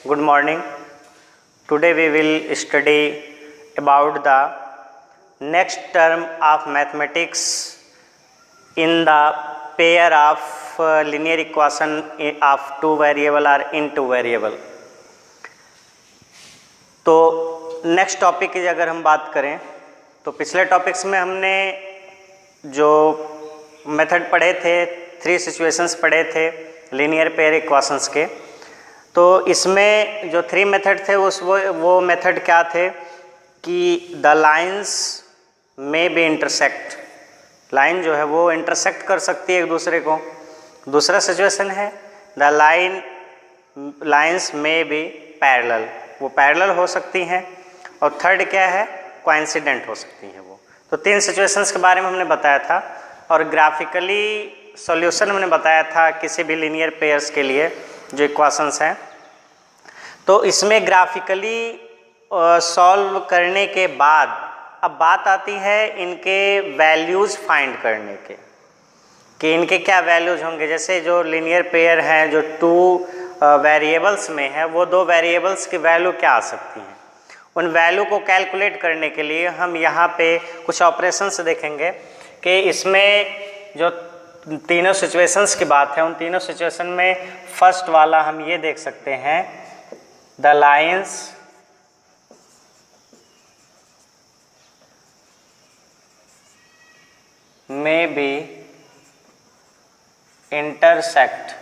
Good morning. Today we will study about the next term of mathematics in the pair of linear equation of two variable or in two variable. तो next topic की अगर हम बात करें तो पिछले topics में हमने जो मेथड पढ़े थे, 3 सिचुएशंस पढ़े थे लीनियर पेयर इक्वेशंस के। तो इसमें जो 3 मेथड थे वो मेथड क्या थे कि the lines may be intersect, line जो है वो इंटरसेक्ट कर सकती है एक दूसरे को। दूसरा सिचुएशन है the lines may be parallel, वो पैरेलल हो सकती हैं। और थर्ड क्या है, कोइंसिडेंट हो सकती हैं वो। तो 3 सिचुएशंस के बारे में हमने बताया था और ग्राफिकली सॉल्यूशन हमने बताया था किसी भी लीनियर पेयर्स के लिए जो इक्वेशंस हैं। तो इसमें ग्राफिकली सॉल्व करने के बाद अब बात आती है इनके वैल्यूज़ फाइंड करने के कि इनके क्या वैल्यूज़ होंगे। जैसे जो लीनियर पेयर हैं जो 2 वेरिएबल्स में है, वो 2 वेरिएबल्स की वैल्यू क्या आ सकती हैं। उन वैल्यू को कैलकुलेट करने के लिए हम यहाँ पे कुछ ऑपरेशंस देखेंगे कि इसमें जो तीनों सिचुएशंस की बात है, उन तीनों सिचुएशन में फर्स्ट वाला हम ये देख सकते हैं the lines may be intersect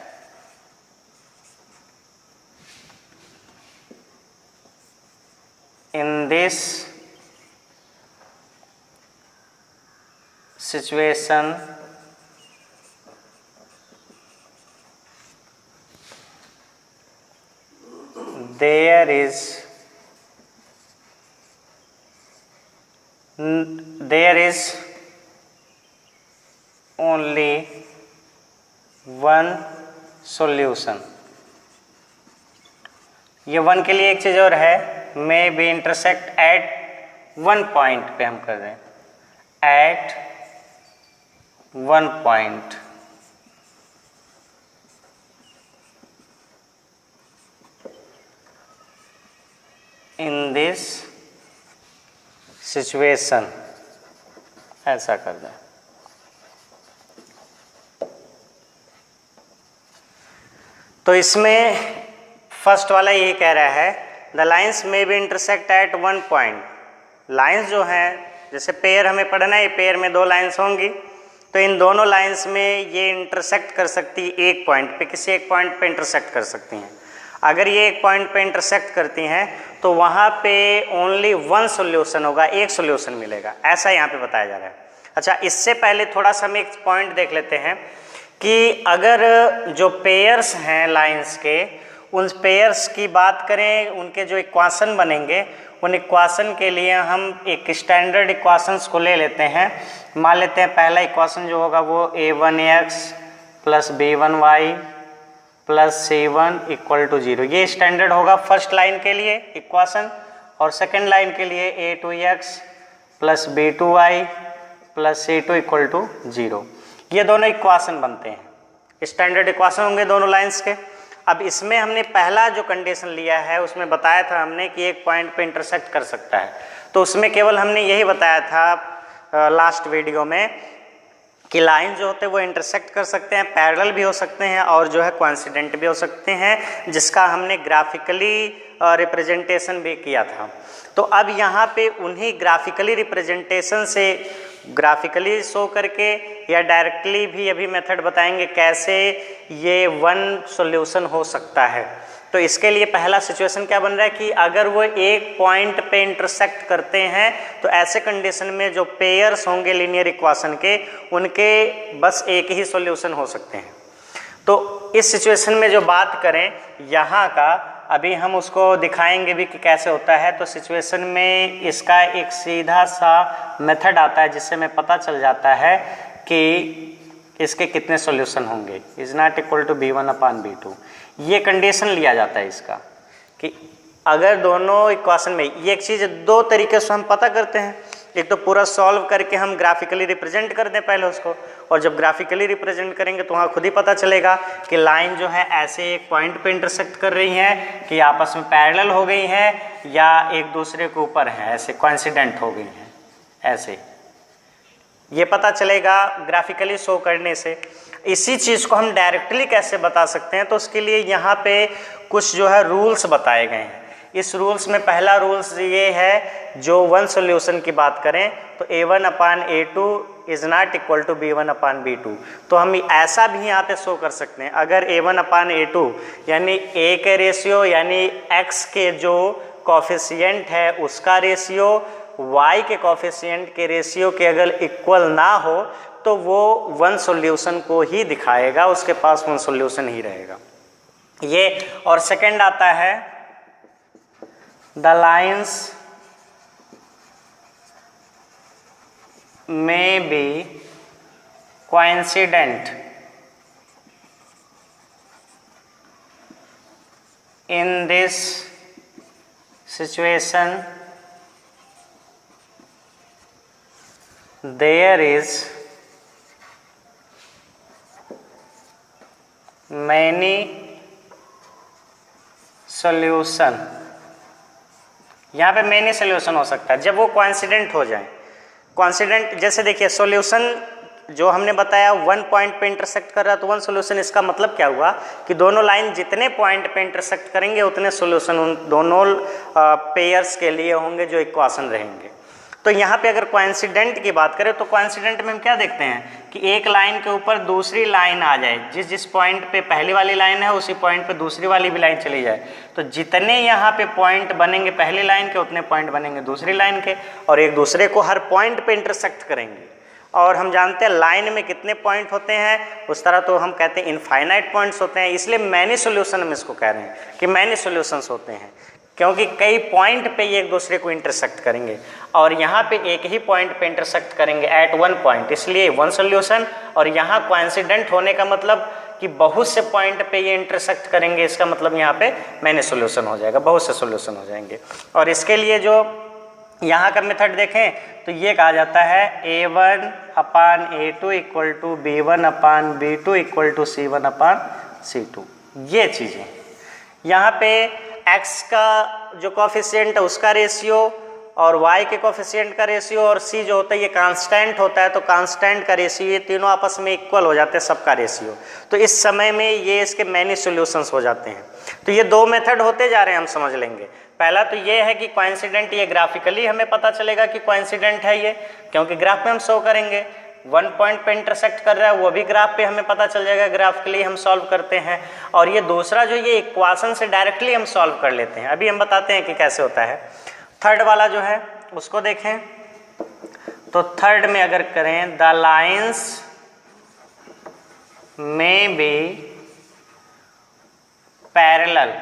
in this situation there is only one solution। ये वन के लिए एक चीज और है, may be intersect at one point पे हम कर रहे हैं, at one point. In this situation ऐसा कर दें। तो इसमें फर्स्ट वाला ये कह रहा है the lines may be intersect at one point. Lines जो हैं, जैसे पेयर हमें पढ़ना है, पेयर में 2 लाइन्स होंगी, तो इन दोनों लाइन्स में ये इंटरसेक्ट कर सकती है एक पॉइंट पे, किसी एक पॉइंट पे इंटरसेक्ट कर सकती हैं। अगर ये एक पॉइंट पे इंटरसेक्ट करती हैं तो वहाँ पे ओनली वन सोल्यूशन होगा, एक सोल्यूशन मिलेगा, ऐसा यहाँ पे बताया जा रहा है। अच्छा, इससे पहले थोड़ा सा हम एक पॉइंट देख लेते हैं कि अगर जो पेयर्स हैं लाइन्स के, उन पेयर्स की बात करें, उनके जो इक्वेशन बनेंगे, उन इक्वेशन के लिए हम एक स्टैंडर्ड इक्वेशंस को ले लेते हैं। मान लेते हैं पहला इक्वेशन जो होगा वो a1x plus b1y plus c1 equal to 0। ये स्टैंडर्ड होगा फर्स्ट लाइन के लिए इक्वेशन, और सेकेंड लाइन के लिए a2x plus b2y plus c2 equal to 0। ये दोनों इक्वेशन बनते हैं, स्टैंडर्ड इक्वेशन होंगे दोनों लाइन्स के। अब इसमें हमने पहला जो कंडीशन लिया है उसमें बताया था हमने कि एक पॉइंट पे इंटरसेक्ट कर सकता है। तो उसमें केवल हमने यही बताया था लास्ट वीडियो में कि लाइन जो होते हैं वो इंटरसेक्ट कर सकते हैं, पैरेलल भी हो सकते हैं और जो है कोइंसिडेंट भी हो सकते हैं, जिसका हमने ग्राफिकली रिप्रेजेंटेशन भी किया था। तो अब यहाँ पे उन्हीं ग्राफिकली रिप्रेजेंटेशन से ग्राफिकली शो करके या डायरेक्टली भी अभी मेथड बताएंगे कैसे ये वन सॉल्यूशन हो सकता है। तो इसके लिए पहला सिचुएशन क्या बन रहा है कि अगर वो एक पॉइंट पे इंटरसेक्ट करते हैं तो ऐसे कंडीशन में जो पेयर्स होंगे लीनियर इक्वेशन के, उनके बस एक ही सॉल्यूशन हो सकते हैं। तो इस सिचुएशन में जो बात करें यहाँ का, अभी हम उसको दिखाएंगे भी कि कैसे होता है। तो सिचुएशन में इसका एक सीधा सा मेथड आता है जिससे हमें पता चल जाता है कि इसके कितने सॉल्यूशन होंगे। Is not equal to b1 upon b2, ये कंडीशन लिया जाता है इसका कि अगर दोनों इक्वेशन में, ये एक चीज़ 2 तरीके से हम पता करते हैं। एक तो पूरा सॉल्व करके हम ग्राफिकली रिप्रेजेंट कर दें पहले उसको, और जब ग्राफिकली रिप्रेजेंट करेंगे तो वहाँ खुद ही पता चलेगा कि लाइन जो है ऐसे एक पॉइंट पे इंटरसेक्ट कर रही हैं कि आपस में पैरेलल हो गई हैं या एक दूसरे के ऊपर हैं, ऐसे कोइंसिडेंट हो गई हैं, ऐसे ये पता चलेगा ग्राफिकली शो करने से। इसी चीज़ को हम डायरेक्टली कैसे बता सकते हैं, तो उसके लिए यहाँ पे कुछ जो है रूल्स बताए गए हैं। इस रूल्स में पहला रूल्स ये है, जो वन सॉल्यूशन की बात करें तो a1/a2 is not equal to b1/b2। तो हम ऐसा भी यहाँ पे शो कर सकते हैं, अगर a1/a2 यानी a के रेशियो यानी x के जो कॉफिशिएंट है उसका रेशियो y के कॉफिशिएंट के रेशियो के अगर इक्वल ना हो तो वो वन सॉल्यूशन को ही दिखाएगा, उसके पास वन सॉल्यूशन ही रहेगा ये। और सेकंड आता है the lines may be coincident in this situation there is many solution। यहाँ पे मैनी सोल्यूशन हो सकता है जब वो कोइंसिडेंट हो जाए। कोइंसिडेंट जैसे देखिए सॉल्यूशन जो हमने बताया वन पॉइंट पे इंटरसेक्ट कर रहा है तो वन सॉल्यूशन, इसका मतलब क्या हुआ कि दोनों लाइन जितने पॉइंट पे इंटरसेक्ट करेंगे उतने सॉल्यूशन उन दोनों पेयर्स के लिए होंगे जो इक्वेशन रहेंगे। तो यहाँ पे अगर कोइंसिडेंट की बात करें तो कोइंसिडेंट में हम क्या देखते हैं कि एक लाइन के ऊपर दूसरी लाइन आ जाए, जिस पॉइंट पे पहली वाली लाइन है उसी पॉइंट पे दूसरी वाली भी लाइन चली जाए, तो जितने यहाँ पे पॉइंट बनेंगे पहली लाइन के उतने पॉइंट बनेंगे दूसरी लाइन के, और एक दूसरे को हर पॉइंट पे इंटरसेक्ट करेंगे। और हम जानते हैं लाइन में कितने पॉइंट होते हैं, उस तरह तो हम कहते हैं इनफाइनाइट पॉइंट्स होते हैं, इसलिए मैनी सॉल्यूशन हम इसको कह रहे हैं कि मैनी सॉल्यूशंस होते हैं, क्योंकि कई पॉइंट पे ये एक दूसरे को इंटरसेक्ट करेंगे और यहाँ पे एक ही पॉइंट पे इंटरसेक्ट करेंगे एट वन पॉइंट, इसलिए वन सॉल्यूशन। और यहाँ कोइंसिडेंट होने का मतलब कि बहुत से पॉइंट पे ये इंटरसेक्ट करेंगे, इसका मतलब यहाँ पे मैनी सॉल्यूशन हो जाएगा, बहुत से सॉल्यूशन हो जाएंगे। और इसके लिए जो यहाँ का मेथड देखें तो ये कहा जाता है a1/a2 equal to b1/b2 equal to c1/c2। ये चीज़ें यहाँ पे x का जो कॉफिशिएंट है उसका रेशियो और y के कॉफिशिएंट का रेशियो और c जो होता है ये कांस्टेंट होता है, तो कांस्टेंट का रेशियो ये तीनों आपस में इक्वल हो जाते हैं सबका रेशियो। तो इस समय में ये इसके मैनी सॉल्यूशंस हो जाते हैं। तो ये दो मेथड होते जा रहे हैं, हम समझ लेंगे। पहला तो ये है कि कोइंसिडेंट, ये ग्राफिकली हमें पता चलेगा कि कोइंसिडेंट है ये, क्योंकि ग्राफ में हम शो करेंगे वन पॉइंट पे इंटरसेक्ट कर रहा है, वो भी ग्राफ पे हमें पता चल जाएगा, ग्राफिकली हम सॉल्व करते हैं। और ये दूसरा जो ये इक्वेशन से डायरेक्टली हम सॉल्व कर लेते हैं, अभी हम बताते हैं कि कैसे होता है। थर्ड वाला जो है उसको देखें तो थर्ड में अगर करें the lines may be parallel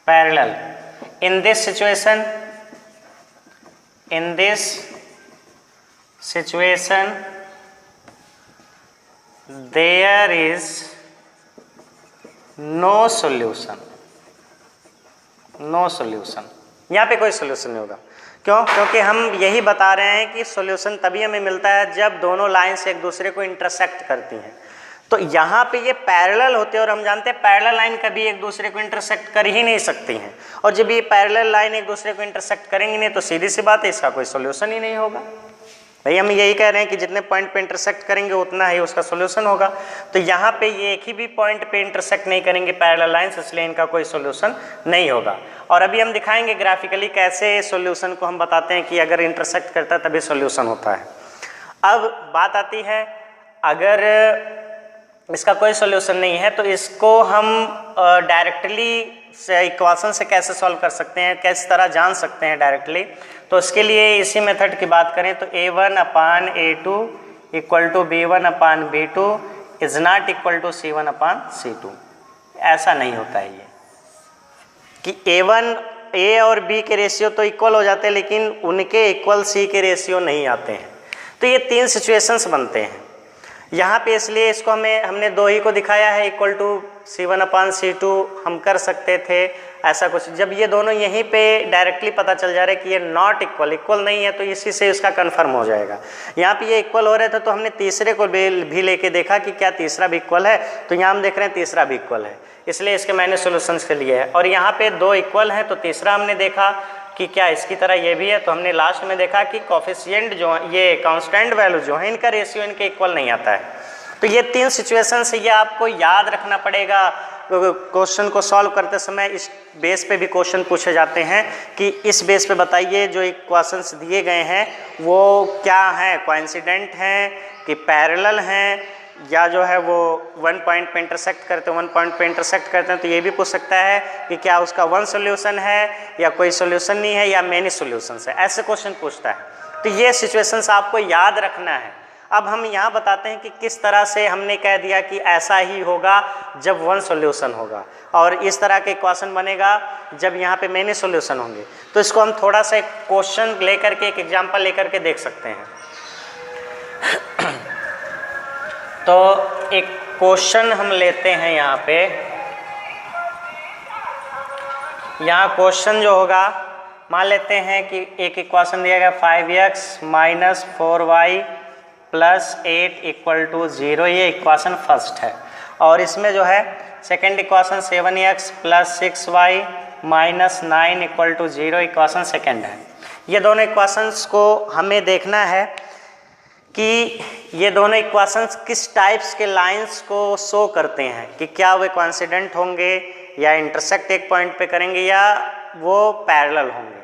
in this situation there is no solution। यहाँ पे कोई सोल्यूशन नहीं होगा। क्यों? क्योंकि हम यही बता रहे हैं कि सोल्यूशन तभी हमें मिलता है जब दोनों लाइन्स एक दूसरे को इंटरसेक्ट करती हैं। तो यहाँ पे ये पैरेलल होते हैं और हम जानते हैं पैरेलल लाइन कभी एक दूसरे को इंटरसेक्ट कर ही नहीं सकती हैं, और जब ये पैरेलल लाइन एक दूसरे को इंटरसेक्ट करेंगी नहीं तो सीधी सी बात है इसका कोई सोल्यूशन ही नहीं होगा। भाई हम यही कह रहे हैं कि जितने पॉइंट पे इंटरसेक्ट करेंगे उतना ही उसका सोल्यूशन होगा। तो यहाँ पे ये एक ही भी पॉइंट पे इंटरसेक्ट नहीं करेंगे पैरेलल लाइंस, इसलिए इनका कोई सोल्यूशन नहीं होगा। और अभी हम दिखाएंगे ग्राफिकली कैसे सोल्यूशन को हम बताते हैं कि अगर इंटरसेक्ट करता है तभी सोल्यूशन होता है। अब बात आती है अगर इसका कोई सोल्यूशन नहीं है तो इसको हम डायरेक्टली इक्वेशन से कैसे सॉल्व कर सकते हैं, किस तरह जान सकते हैं डायरेक्टली। तो इसके लिए इसी मेथड की बात करें तो a1/a2 equal to b1/b2 is not equal to c1/c2। ऐसा नहीं होता है ये कि a और b के रेशियो तो इक्वल हो जाते हैं लेकिन उनके इक्वल c के रेशियो नहीं आते हैं। तो ये तीन सिचुएशंस बनते हैं। यहाँ पे इसलिए इसको हमने दो ही को दिखाया है, इक्वल टू C1/C2 हम कर सकते थे ऐसा कुछ। जब ये दोनों यहीं पे डायरेक्टली पता चल जा रहा है कि ये नॉट इक्वल नहीं है, तो इसी से इसका कन्फर्म हो जाएगा। यहाँ पे ये इक्वल हो रहे थे तो हमने तीसरे को भी लेके देखा कि क्या तीसरा भी इक्वल है, तो यहाँ हम देख रहे हैं तीसरा भी इक्वल है, इसलिए इसके मैंने सोल्यूशंस के लिए है। और यहाँ पे दो इक्वल हैं तो तीसरा हमने देखा कि क्या इसकी तरह ये भी है, तो हमने लास्ट में देखा कि कोफिशिएंट जो ये कांस्टेंट वैल्यू जो है इनका रेशियो इनके इक्वल नहीं आता है। तो ये तीन सिचुएशन से ये आपको याद रखना पड़ेगा। क्वेश्चन को सॉल्व करते समय इस बेस पे भी क्वेश्चन पूछे जाते हैं कि इस बेस पे बताइए जो इक्वेशंस दिए गए हैं वो क्या हैं, कोइंसिडेंट हैं कि पैरेलल हैं, या जो है वो वन पॉइंट पे इंटरसेक्ट करते हैं, वन पॉइंट पे इंटरसेक्ट करते हैं। तो ये भी पूछ सकता है कि क्या उसका वन सॉल्यूशन है या कोई सॉल्यूशन नहीं है या मेनी सॉल्यूशंस है, ऐसे क्वेश्चन पूछता है। तो ये सिचुएशंस आपको याद रखना है। अब हम यहाँ बताते हैं कि किस तरह से हमने कह दिया कि ऐसा ही होगा जब वन सॉल्यूशन होगा, और इस तरह के इक्वेशन बनेगा जब यहाँ पे मेनी सॉल्यूशन होंगे। तो इसको हम थोड़ा सा एक क्वेश्चन लेकर के, एक एग्जांपल लेकर के देख सकते हैं। तो एक क्वेश्चन हम लेते हैं यहाँ पे। यहाँ क्वेश्चन जो होगा, मान लेते हैं कि एक इक्वेशन दिया गया 5x - 4y + 8 = 0, ये इक्वेशन फर्स्ट है। और इसमें जो है second equation 7x + 6y - 9 = 0, equation second है। ये दोनों इक्वेशंस को हमें देखना है कि ये दोनों इक्वेशंस किस टाइप्स के लाइंस को शो करते हैं, कि क्या वे कोइंसिडेंट होंगे या इंटरसेक्ट एक पॉइंट पे करेंगे या वो पैरेलल होंगे।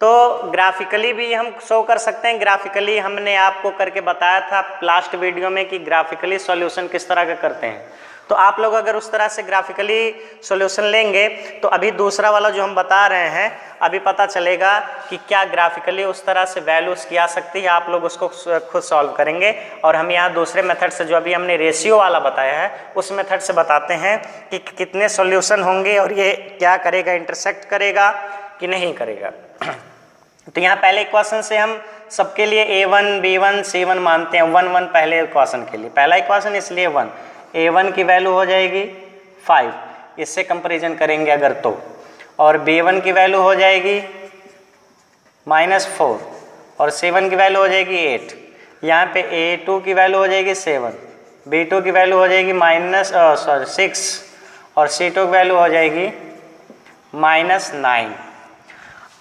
तो ग्राफिकली भी हम शो कर सकते हैं। ग्राफिकली हमने आपको करके बताया था लास्ट वीडियो में कि ग्राफिकली सॉल्यूशन किस तरह का करते हैं। तो आप लोग अगर उस तरह से ग्राफिकली सॉल्यूशन लेंगे तो अभी दूसरा वाला जो हम बता रहे हैं अभी पता चलेगा कि क्या ग्राफिकली उस तरह से वैल्यूज की आ सकती है। आप लोग उसको खुद सॉल्व करेंगे। और हम यहाँ दूसरे मेथड से, जो अभी हमने रेशियो वाला बताया है, उस मेथड से बताते हैं कि कितने सॉल्यूशन होंगे और ये क्या करेगा, इंटरसेक्ट करेगा कि नहीं करेगा। तो यहाँ पहले इक्वेशन से हम सबके लिए A1, B1, C1 मानते हैं। 1 1 पहले इक्वेशन के लिए, पहला इक्वेशन इसलिए 1, A1 की वैल्यू हो जाएगी 5, इससे कंपैरिजन करेंगे अगर तो। और B1 की वैल्यू हो जाएगी -4 और C1 की वैल्यू हो जाएगी 8। यहाँ पे A2 की वैल्यू हो जाएगी 7, B2 की वैल्यू हो जाएगी 6 और C2 की वैल्यू हो जाएगी -9।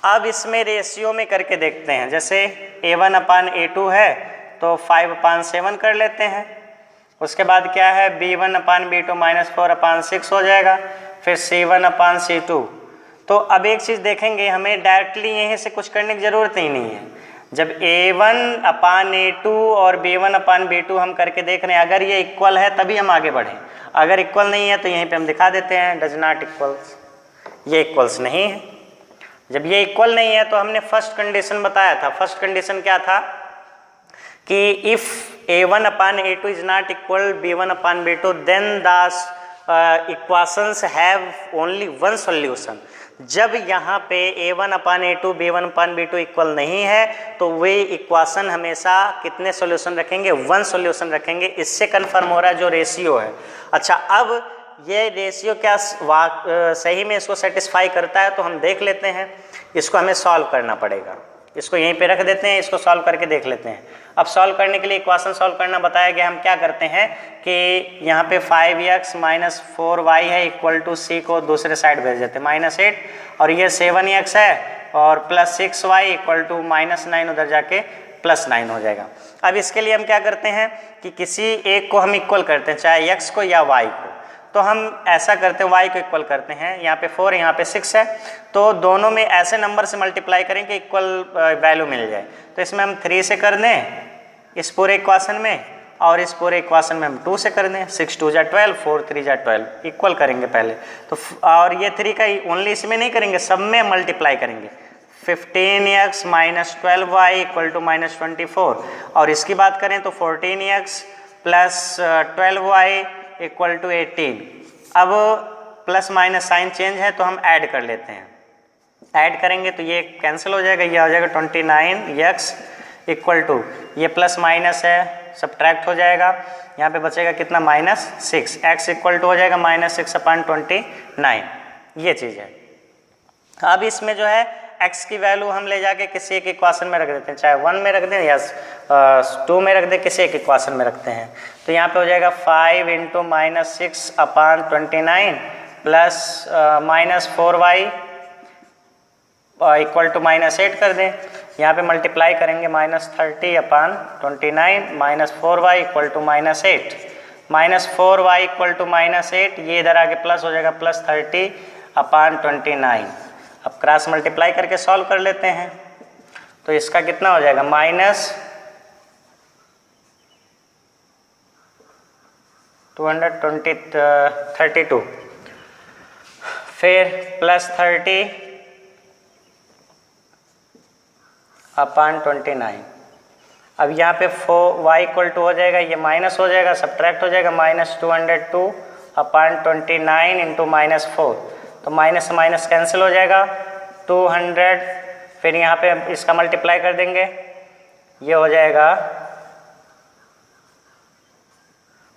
अब इसमें रेशियो में करके देखते हैं। जैसे A1/A2 है तो 5/7 कर लेते हैं। उसके बाद क्या है, B1/B2 -4/6 हो जाएगा। फिर C1/C2। तो अब एक चीज़ देखेंगे, हमें डायरेक्टली यहीं से कुछ करने की ज़रूरत ही नहीं है। जब A1/A2 और B1/B2 हम करके देख रहे हैं, अगर ये इक्वल है तभी हम आगे बढ़ें। अगर इक्वल नहीं है तो यहीं पे हम दिखा देते हैं डज नॉट इक्वल्स, ये इक्वल्स नहीं है। जब ये इक्वल नहीं है तो हमने फर्स्ट कंडीशन बताया था। फर्स्ट कंडीशन क्या था कि if A1/A2 is not equal B1/B2 then the equations have only one solution. जब यहाँ पे A1/A2 B1/B2 इक्वल नहीं है तो वे इक्वेशन हमेशा कितने सॉल्यूशन रखेंगे, वन सॉल्यूशन रखेंगे। इससे कन्फर्म हो रहा है जो रेशियो है। अच्छा, अब ये रेशियो क्या सही में इसको सेटिस्फाई करता है तो हम देख लेते हैं। इसको हमें सॉल्व करना पड़ेगा। इसको यहीं पे रख देते हैं, इसको सॉल्व करके देख लेते हैं। अब सॉल्व करने के लिए इक्वेशन सॉल्व करना बताया गया। हम क्या करते हैं कि यहाँ पे 5x - 4y है इक्वल टू C को दूसरे साइड भेज देते हैं -8, और ये 7x है और +6y इक्वल टू -9 उधर जाके +9 हो जाएगा। अब इसके लिए हम क्या करते हैं कि किसी एक को हम इक्वल करते हैं, चाहे x को या y को। तो हम ऐसा करते हैं, y को इक्वल करते हैं। यहाँ पे 4 यहाँ पे 6 है, तो दोनों में ऐसे नंबर से मल्टीप्लाई करें कि इक्वल वैल्यू मिल जाए। तो इसमें हम 3 से कर दें इस पूरे इक्वेशन में, और इस पूरे इक्वेशन में हम 2 से कर दें। 6 2 = 12, 4 3 = 12, इक्वल करेंगे पहले तो। और ये 3 का ओनली इसमें नहीं करेंगे, सब में मल्टीप्लाई करेंगे। 15x - 12y इक्वल टू -24, और इसकी बात करें तो 14x + 12y इक्वल टू 18। अब प्लस माइनस साइन चेंज है तो हम ऐड कर लेते हैं। ऐड करेंगे तो ये कैंसिल हो जाएगा, ये हो जाएगा 29x इक्वल टू, ये प्लस माइनस है, सब्ट्रैक्ट हो जाएगा, यहाँ पे बचेगा कितना -6, x इक्वल टू हो जाएगा -6/29, ये चीज़ है। अब इसमें जो है x की वैल्यू हम ले जाके किसी एक इक्वेशन में रख देते हैं, चाहे 1 में रख दें या 2 में रख दें, किसी एक इक्वेशन में रखते हैं। तो यहाँ पे हो जाएगा 5 × -6/29 प्लस -4y इक्वल टू -8 कर दें। यहाँ पे मल्टीप्लाई करेंगे -30/29 -4y equal to -8, -4y equal to -8, ये इधर आके प्लस हो जाएगा +30/29। अब क्रॉस मल्टीप्लाई करके सॉल्व कर लेते हैं, तो इसका कितना हो जाएगा -232, फिर +30/29। अब यहाँ पे y इक्वल टू हो जाएगा, ये माइनस हो जाएगा, सब्ट्रैक्ट हो जाएगा, -202/29 इंटू -4, तो माइनस से माइनस कैंसिल हो जाएगा, 200, फिर यहाँ पे इसका मल्टीप्लाई कर देंगे, ये हो जाएगा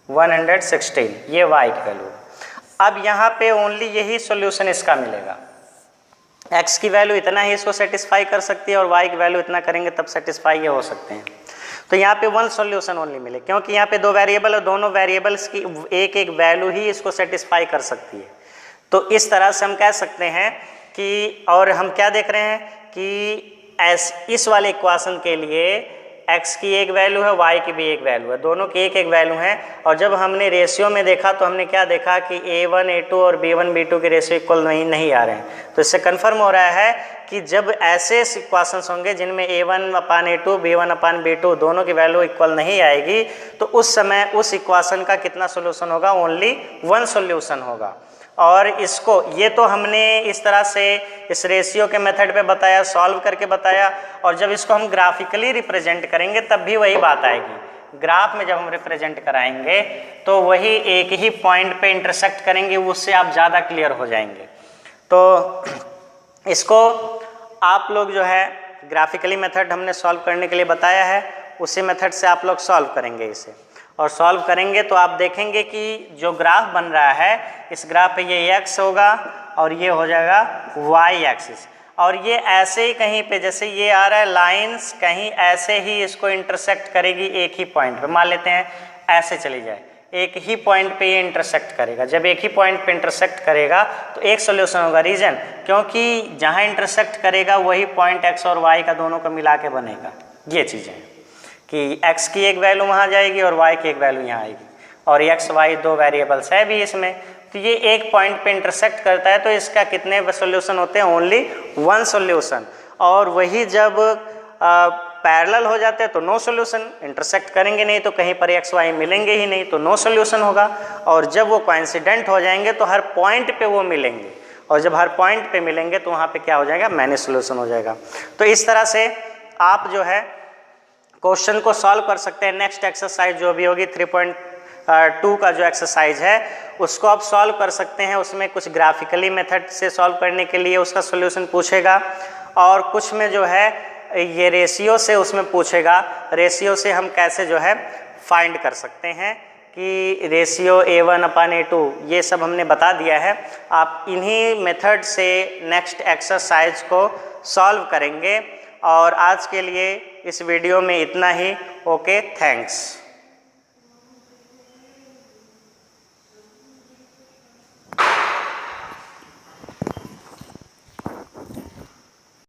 116, ये y की वैल्यू। अब यहाँ पे ओनली यही सॉल्यूशन इसका मिलेगा, x की वैल्यू इतना ही इसको सेटिस्फाई कर सकती है और y की वैल्यू इतना करेंगे तब सेटिस्फाई ये हो सकते हैं। तो यहाँ पे वन सॉल्यूशन ओनली मिले, क्योंकि यहाँ पे 2 वेरिएबल और दोनों वेरिएबल्स की एक एक वैल्यू ही इसको सेटिस्फाई कर सकती है। तो इस तरह से हम कह सकते हैं कि, और हम क्या देख रहे हैं कि इस वाले इक्वेशन के लिए x की एक वैल्यू है, y की भी एक वैल्यू है, दोनों की एक एक वैल्यू है। और जब हमने रेशियो में देखा तो हमने क्या देखा कि a1 a2 और b1 b2 के रेशियो इक्वल नहीं आ रहे हैं। तो इससे कंफर्म हो रहा है कि जब ऐसे इक्वेशंस होंगे जिनमें a1/a2 b1/b2 दोनों की वैल्यू इक्वल नहीं आएगी, तो उस समय उस इक्वेशन का कितना सोल्यूशन होगा, ओनली वन सोल्यूशन होगा। और इसको, ये तो हमने इस तरह से इस रेशियो के मेथड पे बताया, सॉल्व करके बताया, और जब इसको हम ग्राफिकली रिप्रेजेंट करेंगे तब भी वही बात आएगी। ग्राफ में जब हम रिप्रेजेंट कराएंगे तो वही एक ही पॉइंट पे इंटरसेक्ट करेंगे, उससे आप ज़्यादा क्लियर हो जाएंगे। तो इसको आप लोग जो है ग्राफिकली मेथड हमने सॉल्व करने के लिए बताया है, उसी मेथड से आप लोग सॉल्व करेंगे इसे। और सॉल्व करेंगे तो आप देखेंगे कि जो ग्राफ बन रहा है, इस ग्राफ पे ये x होगा और ये हो जाएगा y एक्सिस, और ये ऐसे ही कहीं पे, जैसे ये आ रहा है लाइंस, कहीं ऐसे ही इसको इंटरसेक्ट करेगी एक ही पॉइंट पे। मान लेते हैं ऐसे चली जाए, एक ही पॉइंट पे ये इंटरसेक्ट करेगा। जब एक ही पॉइंट पे इंटरसेक्ट करेगा तो एक सोल्यूशन होगा, रीजन, क्योंकि जहाँ इंटरसेक्ट करेगा वही पॉइंट x और y का दोनों को मिला के बनेगा। ये चीज़ें कि x की एक वैल्यू वहाँ जाएगी और y की एक वैल्यू यहाँ आएगी, और x y 2 वेरिएबल्स है भी इसमें। तो ये एक पॉइंट पे इंटरसेक्ट करता है, तो इसका कितने सॉल्यूशन होते हैं, ओनली वन सॉल्यूशन। और वही जब पैरेलल हो जाते हैं तो नो सॉल्यूशन, इंटरसेक्ट करेंगे नहीं तो कहीं पर x y मिलेंगे ही नहीं, तो नो सॉल्यूशन होगा। और जब वो कोइंसिडेंट हो जाएंगे तो हर पॉइंट पे वो मिलेंगे, और जब हर पॉइंट पे मिलेंगे तो वहाँ पे क्या हो जाएगा, मैनी सॉल्यूशन हो जाएगा। तो इस तरह से आप जो है क्वेश्चन को सॉल्व कर सकते हैं। नेक्स्ट एक्सरसाइज जो भी होगी 3.2 का जो एक्सरसाइज है उसको आप सॉल्व कर सकते हैं। उसमें कुछ ग्राफिकली मेथड से सॉल्व करने के लिए उसका सॉल्यूशन पूछेगा, और कुछ में जो है ये रेशियो से उसमें पूछेगा। रेशियो से हम कैसे जो है फाइंड कर सकते हैं कि रेशियो a1/a2, ये सब हमने बता दिया है। आप इन्हीं मेथड से नेक्स्ट एक्सरसाइज को सॉल्व करेंगे। और आज के लिए इस वीडियो में इतना ही। Okay, thanks.